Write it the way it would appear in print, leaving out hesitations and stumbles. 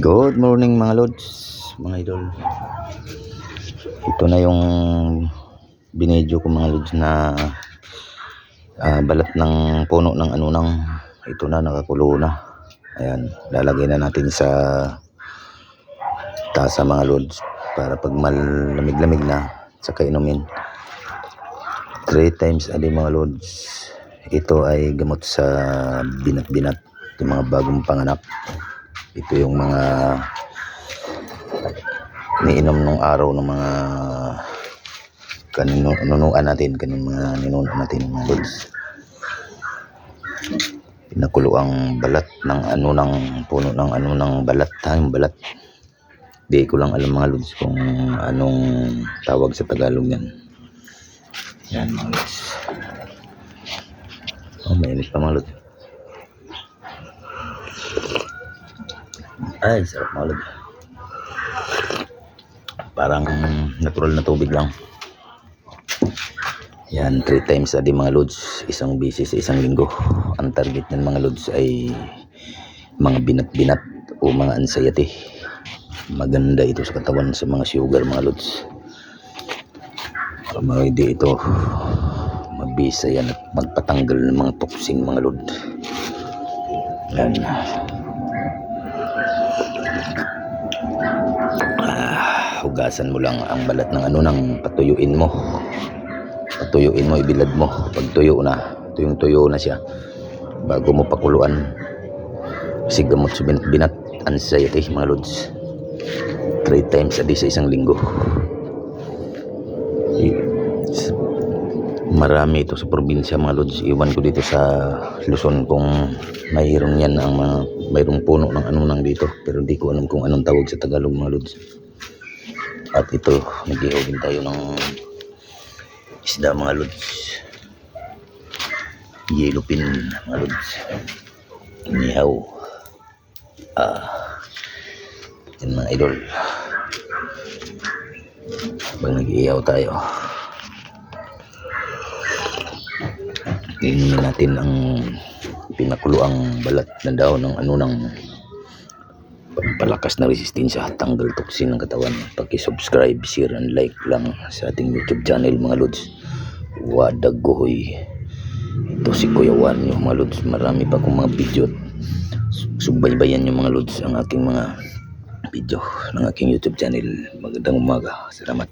Good morning mga lods, mga idol. Ito na yung binidyo ko mga lods na balat ng puno ng anunang. Ito na, nakakulo na. Ayan, lalagay na natin sa tasa mga lods para pag malamig-lamig na saka inumin. 3 times a day mga lods. Ito ay gamot sa binat-binat, yung mga bagong panganak. Ito yung mga niinom nung araw ng mga nunuan natin, mga ninuno natin mga lods. Pinakulo ang balat ng anunang puno ng anunang balat, yung balat. Di ko lang alam mga lods kung anong tawag sa Tagalog yan. Yan mga lods. Oh, mainit pa mga lods. Ay, sarap mga lods. Parang natural na tubig lang. Yan, 3 times a day mga lods. Isang bisis sa isang linggo. Ang target ng mga lods ay mga binat-binat o mga anxiety. Maganda ito sa katawan sa mga sugar mga lods. Hindi ito mabisa yan at magpatanggal ng mga toxin mga lods. Yan. Hugasan mo lang ang balat ng anunang, patuyuin mo, ibilad mo. Pag tuyo na, tuyong-tuyo na siya, bago mo pakuluan. Kasi gamot sa binat, anxiety mga lods. 3 times a day sa isang linggo. Marami ito sa probinsya mga lods. Iwan ko dito sa Luzon kung mayroon yan ang mayroong puno ng anunang dito, pero hindi ko alam kung anong tawag sa Tagalog mga lods. At ito, nag-ihaw din tayo ng isda mga lods. Yellow pin mga lods. Inihaw. Yan mga idol. Habang nag-ihaw tayo, inumin natin ang pinakuloang balat na dahon ng anunang. Pampalakas na resistensya, tanggal toxin ng katawan. Paki-subscribe, share and like lang sa ating YouTube channel mga lods. Wadag Gohoy. Ito si Kuya Juan yung mga lods. Marami pa akong mga video. Subaybayan yung mga lods ang aking mga video ng aking YouTube channel. Magandang umaga. Salamat.